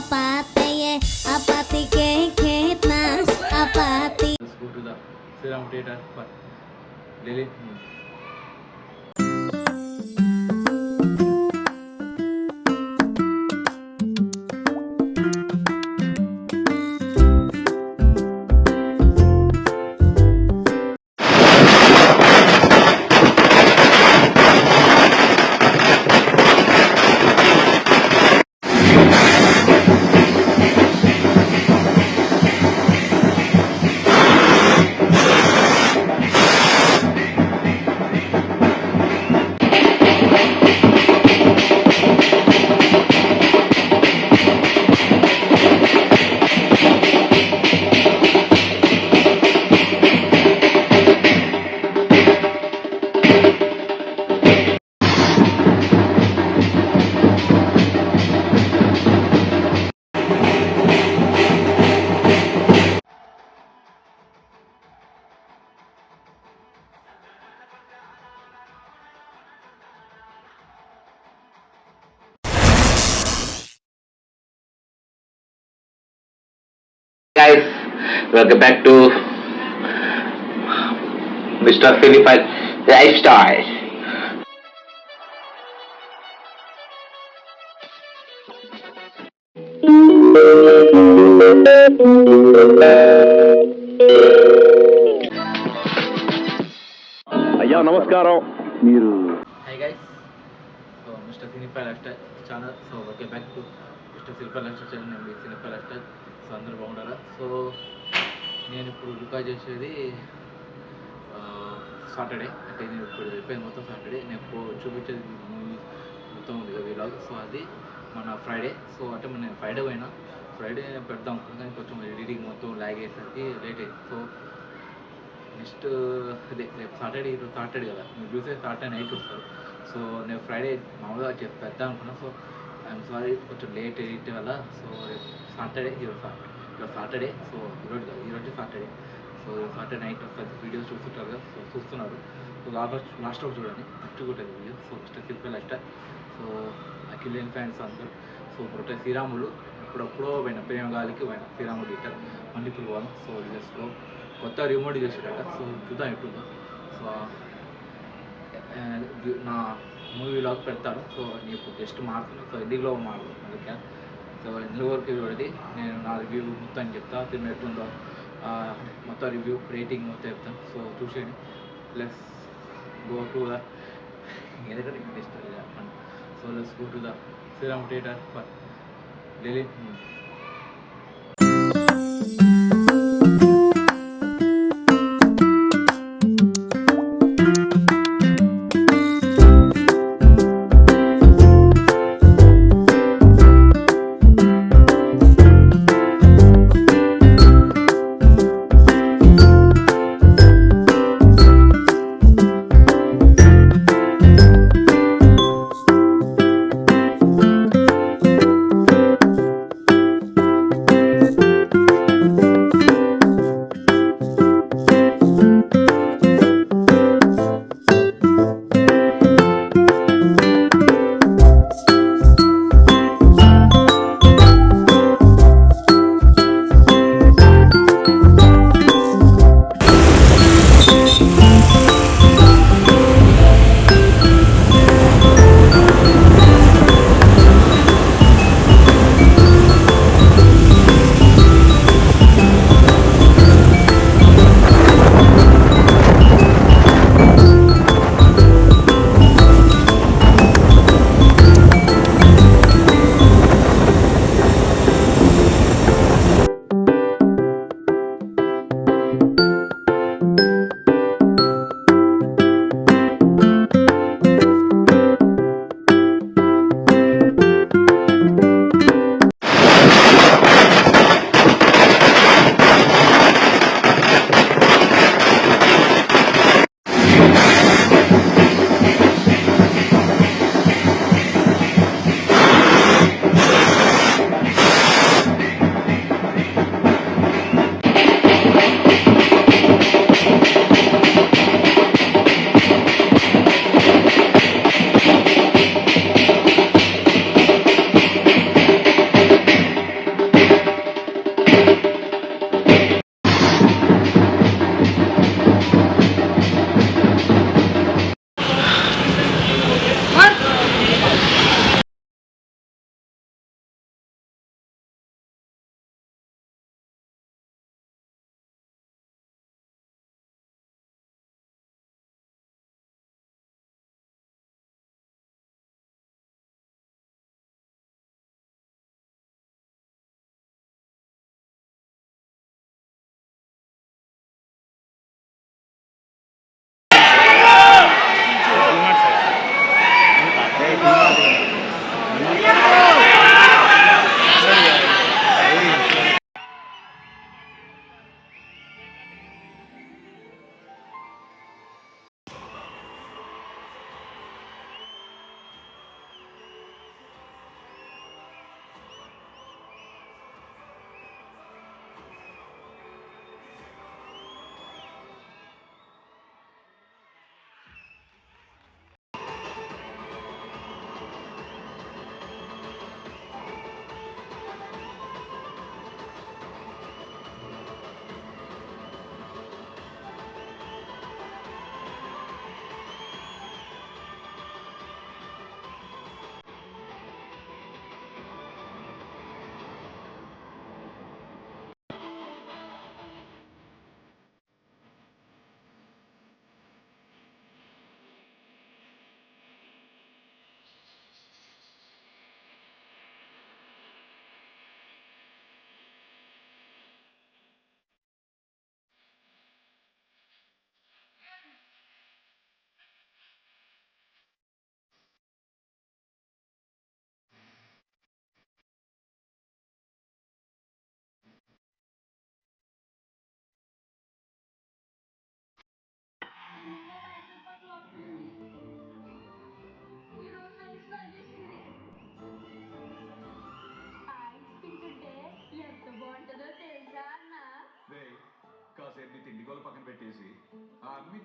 apatye apati ke khetna apati. Let's go to the Sriram Theatre for Lily. Guys, welcome back to Mr. Philippine Lifestyle. అయ్యా నమస్కారం. మీరు Hi guys, so Mr. Cinepal Lifestyle channel. So welcome back to Mr. Cinepal Lifestyle channel. నేను Cinepal Lifestyle. So అందరూ బాగుంటారా? So నేను ఇప్పుడు record చేసేది Saturday, అంటే నేను ఇప్పుడు అయిపోయింది మొత్తం సాటర్డే. నేను ఇప్పుడు చూపించేది మూవీ మొత్తం ఉంది కదా వీలాగ్. సో అది మన ఫ్రైడే. సో అంటే నేను ఫ్రైడే పోయినా, ఫ్రైడే పెడదాం కానీ కొంచెం ఎడిటింగ్ మొత్తం లాగ్ అయ్యేసరికి లేట్ అయింది. సో నెక్స్ట్ అదే రేపు సాటర్డే, ఈరోజు సాటర్డే కదా, మీరు చూసే సాటర్డే నైట్ వస్తారు. సో నేను ఫ్రైడే మామూలుగా పెద్దాం అనుకున్నా. సో ఐఎమ్ సారీ, కొంచెం లేట్ ఎడిట్ వల్ల. సో రేపు సాటర్డే, ఈరోజు సాటర్డే. సో ఈరోజు కాదు, ఈరోజు సాటర్డే. సో సాటర్డే నైట్ వస్తుంది. వీడియోస్ చూస్తుంటారు కదా, సో చూస్తున్నారు. సో లాస్ట్ వరకు చూడండి, నచ్చుకుంటుంది video. So mister simple lifestyle. So అఖిలేన్ ఫ్యాన్స్ అందరూ. సో ఇప్పుడు శ్రీరాములు ఎప్పుడప్పుడో పోయిన ప్రేమగాలికి పోయిన శ్రీరాములు థియేటర్, మళ్ళీ ఇప్పుడు పోను. సో వీడియోస్లో కొత్త రిమోట్ చేసాడట. సో చూద్దాం ఎట్లుందో. సో నా మూవీలోకి పెడతాను. సో నేను ఇప్పుడు జస్ట్ మారుతున్నాను. సో హిందీలో మారుతున్నాను అందుకే. సో ఇందులో వరకు చూడండి, నేను నా రివ్యూ మొత్తం చెప్తా, తిన్న ఎట్లుందో మొత్తం రివ్యూ రేటింగ్ మొత్తం చెప్తాను. సో చూసేయండి. ప్లస్ గో టు ద ఎందుకంటే నెక్స్ట్ చెప్పండి. So let's go to the Sriram theatre for Delhi.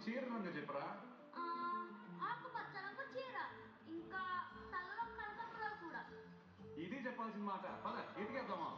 చీర రంగు చెప్పరా. ఆకుపచ్చ రంగు చీర, ఇంకా తలలో కనకపురాలు కూడా. ఇది చెప్పాల్సిన మాట. పద ఎదిగేద్దామా.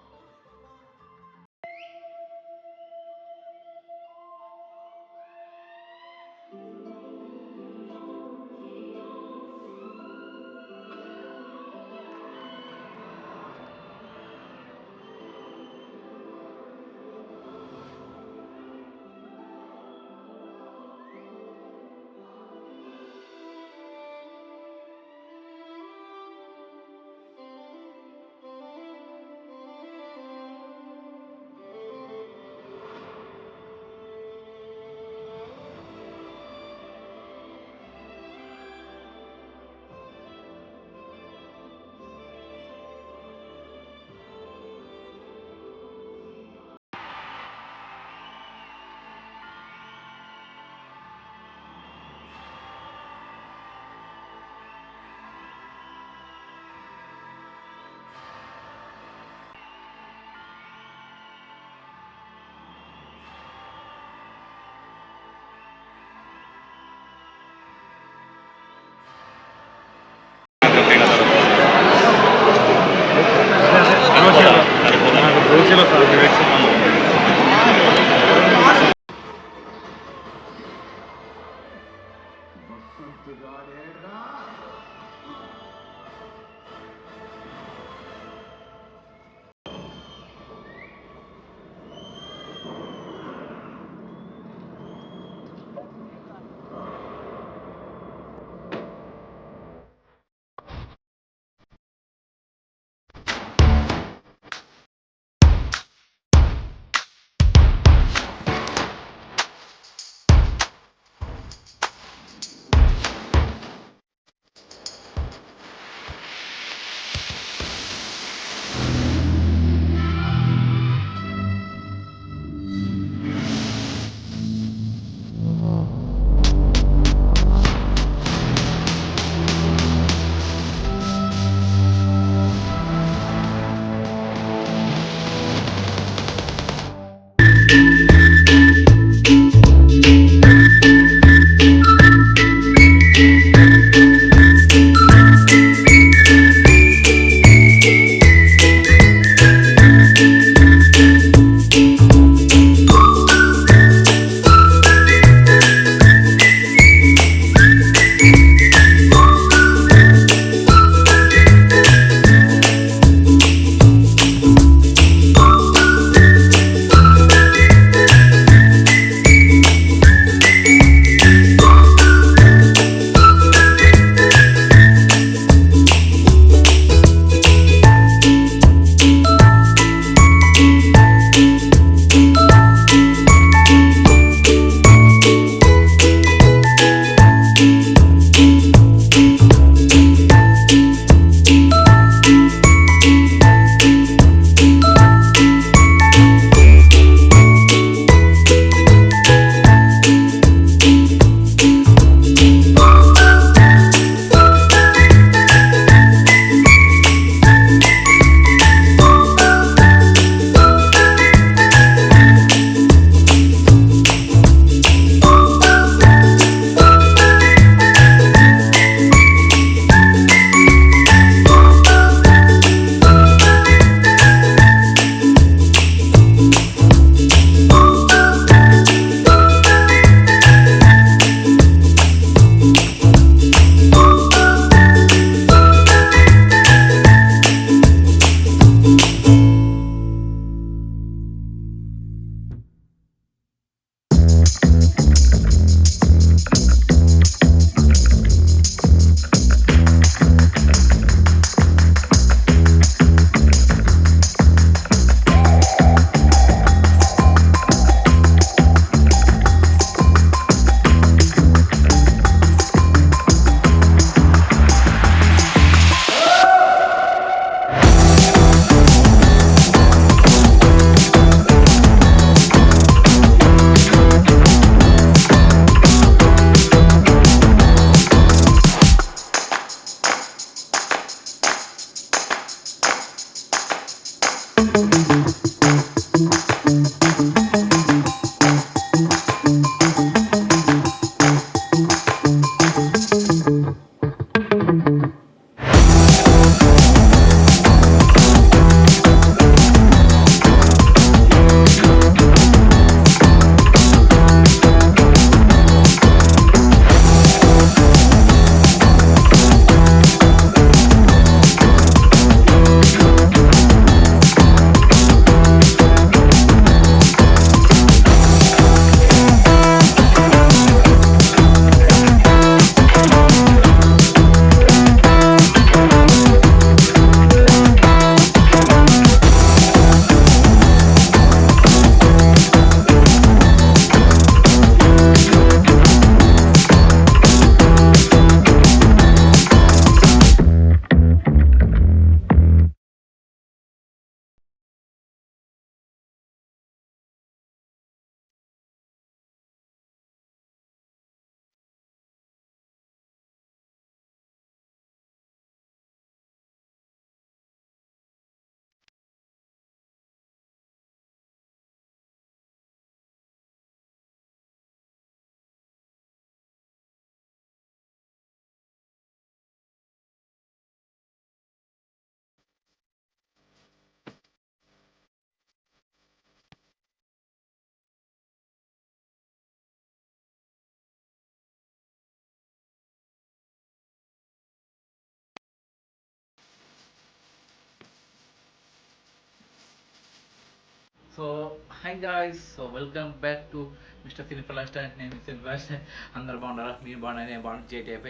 So hi guys, so welcome back to mister సినిఫర్ లైఫ్ స్టైల్. నేను సినిఫర్ లైఫ్ స్టైల్. అందరు బాగున్నారా? మీరు బాగున్నా, నేను బాగున్నా.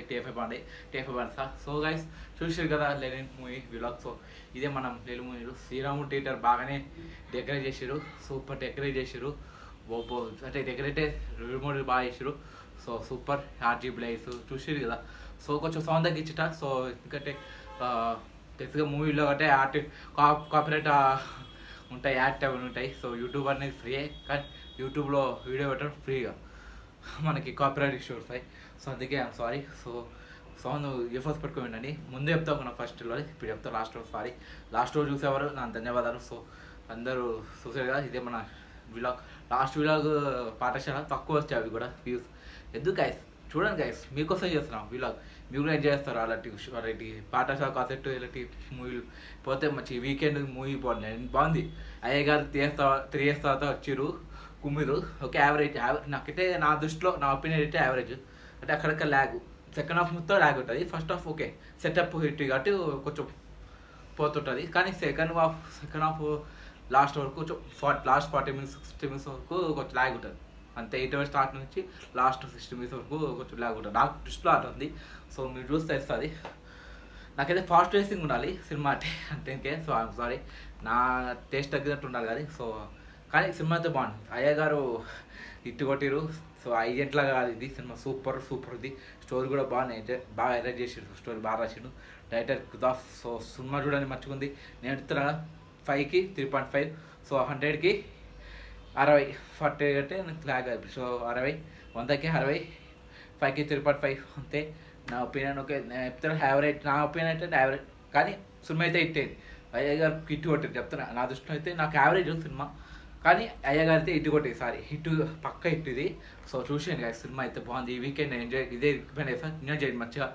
టీఎఫ్ఐ బాగుంది సార్. సో గైస్, చూసారు కదా లెనిన్ మూవీ విలాగ్. సో ఇదే మనం లెనిన్ మూవీలో శ్రీరాముడు థియేటర్ బాగానే డెకరేట్ చేసారు, సూపర్ డెకరేట్ చేసారు. అంటే డెకరేటే రిమోట్ బాగా చేసారు. సో సూపర్ ఆర్జీబీ లైట్స్ చూసారు కదా. సో కొంచెం సౌండ్ తగ్గించట. సో ఎందుకంటే తెలుసుగా మూవీలో అంటే కాపీరైట్ ఉంటాయి, యాక్ట్ అవన్నీ ఉంటాయి. సో యూట్యూబ్ అనేది ఫ్రీయే, కానీ యూట్యూబ్లో వీడియో పెట్టడం ఫ్రీగా మనకి కాపీరైట్ ఇష్యూ వస్తాయి. సో అందుకే I'm sorry. So sound earphones పెట్టుకోండి. ముందే చెప్తాం మనం ఫస్ట్లో, ఇప్పుడు చెప్తాం లాస్ట్ రోజు. సారీ, లాస్ట్ రోజు చూసేవారు నా ధన్యవాదాలు. సో అందరూ చూసారు కదా, ఇదే మన విలాగ్. లాస్ట్ విలాగ్ పాఠశాల తక్కువ వచ్చాయి, అవి కూడా వ్యూస్. ఎందుకు గైస్, చూడండి గైస్, మీకోసం చేస్తున్నాం విలాగ్. మీరు కూడా ఎంజాయ్ చేస్తారు. అలాంటి పాఠశాల కాన్సెప్ట్ ఇలాంటి మూవీలు పోతే మంచి వీకెండ్ మూవీ బాగుంది. అయ్య గారు 3 years తర్వాత వచ్చిర్రు, కుమ్మిరు. Okay, average. నాకైతే నా దృష్టిలో, నా ఒపీనియన్ అయితే యావరేజ్. అంటే అక్కడక్కడ ల్యాగ్, సెకండ్ హాఫ్ మొత్తం ల్యాగ్ ఉంటుంది. First half okay, setup hit కాబట్టి కొంచెం పోతుంటుంది. కానీ సెకండ్ హాఫ్ లాస్ట్ వరకు కొంచెం లాస్ట్ 40 minutes 60 minutes వరకు కొంచెం ల్యాగ్ ఉంటుంది. అంతే. 8 hours స్టార్ట్ నుంచి లాస్ట్ 60 minutes వరకు కొంచెం ల్యాగ్ ఉంటుంది. నాకు దృష్టిలో ఉంటుంది. సో మీరు చూస్తే తెలుస్తుంది. నాకైతే ఫాస్ట్ రేసింగ్ ఉండాలి సినిమా అంటే. సో ఐఎమ్ సారీ, నా టేస్ట్ తగ్గినట్టు ఉండాలి కానీ. సో కానీ సినిమా అయితే బాగుంది. అయ్య గారు ఇట్టు కొట్టిరు. సో ఐజెంట్లాగా కాదు ఇది సినిమా. సూపర్ ఇది. స్టోరీ కూడా బాగా ఎంజాయ్ చేసిండు. స్టోరీ బాగా రాసిండు డైరెక్టర్ కుదాఫ్. సో సినిమా చూడడానికి మంచిగా. నేను ఇస్తున్నా 5కి 3.5. సో 100కి 60. 40 అంటే నాకు ల్యాగ్ అయిపోయి. సో 60, 100కి 60, 5కి 3.5 అంతే. నా ఒపీనియన్ ఓకే. నేను చెప్తాను యావరేజ్. నా ఒపీనియన్ అయితే యావరేజ్, కానీ సినిమా అయితే ఇట్టేది. అయ్య గారు హిట్ కొట్టేది చెప్తున్నా. నా దృష్టిలో అయితే నాకు యావరేజ్ సినిమా, కానీ అయ్య గారు అయితే హిట్ కొట్టేది. సారీ, పక్క హిట్ ఇది. సో చూసేయండి గాయస్, సినిమా అయితే బాగుంది. ఈ వీకెండ్ ఎంజాయ్, ఇదే రికమెండ్ చేస్తాను. ఎంజాయ్ చేయండి మంచిగా.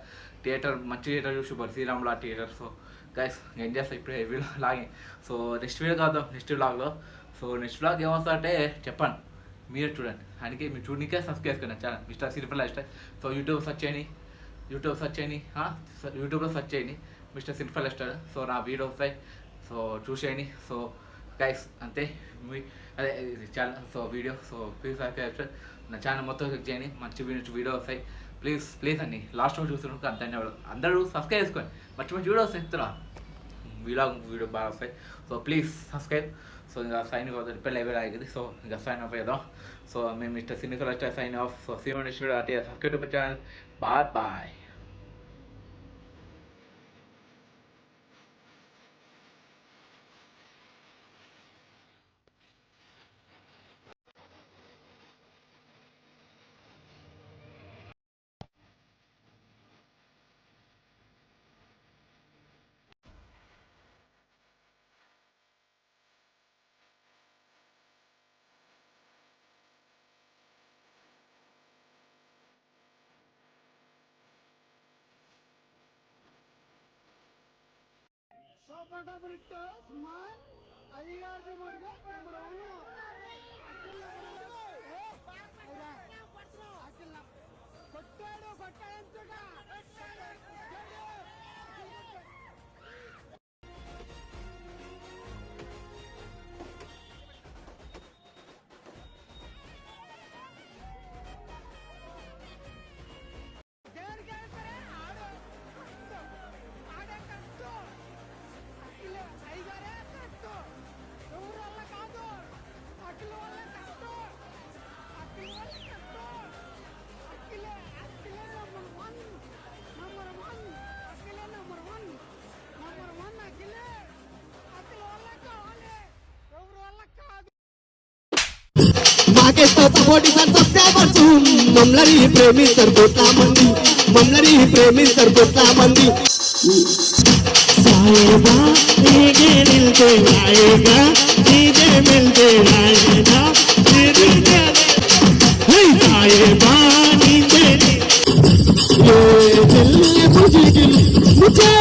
మంచి థియేటర్ చూసి శ్రీరాములా థియేటర్. సో గైస్, ఎంజాయ్ చేస్తాను ఇప్పుడే వీడియో లాగే. సో నెక్స్ట్ వీడియో కాదు, నెక్స్ట్ వ్లాగ్లో. సో నెక్స్ట్ వ్లాగ్ ఏమొస్తా అంటే చెప్పండి, మీరు చూడండి. అందుకే మీరు చూడనికే సబ్స్క్రైబ్ చేసుకోండి ఛానల్ మిస్టర్ సినిఫర్ లైఫ్ స్టైల్. సో యూట్యూబ్లో సెర్చ్ చేయండి మిస్టర్ సినిఫర్ లైఫ్ స్టైల్. సో నా వీడియో వస్తాయి. సో చూసేయండి. సో గైస్ అంతే. అదే channel. So video. So please subscribe. నా ఛానల్ మొత్తం చెక్ చేయండి. మంచి వీడియో వస్తాయి. ప్లీజ్ అండి. లాస్ట్ రోజు చూస్తున్నారు ధన్యవాదాలు. అందరూ సబ్స్క్రైబ్ చేసుకోండి. మంచి వీడియో వస్తాయి. చెప్తున్నా వీడియో బాగా వస్తాయి. So please subscribe. సో ఇంకా సైన్ ఆఫ్ రిపెల్ అయిపోయి ఆగింది. సో ఇంకా సైన్ ఆఫ్ అయ్యాం. సో మేము మిస్టర్ సినిఫర్ lifestyle sign off. So subscribe channel. Bye. मागेस्తో सपोर्टिंग सब्सक्राइबर्स ममलरी प्रेमिस्तर कोटला मंदी साएगा नीचे मिलते आएगा नीचे मिलते आएगा साएगा नीचे ये दिल मुझे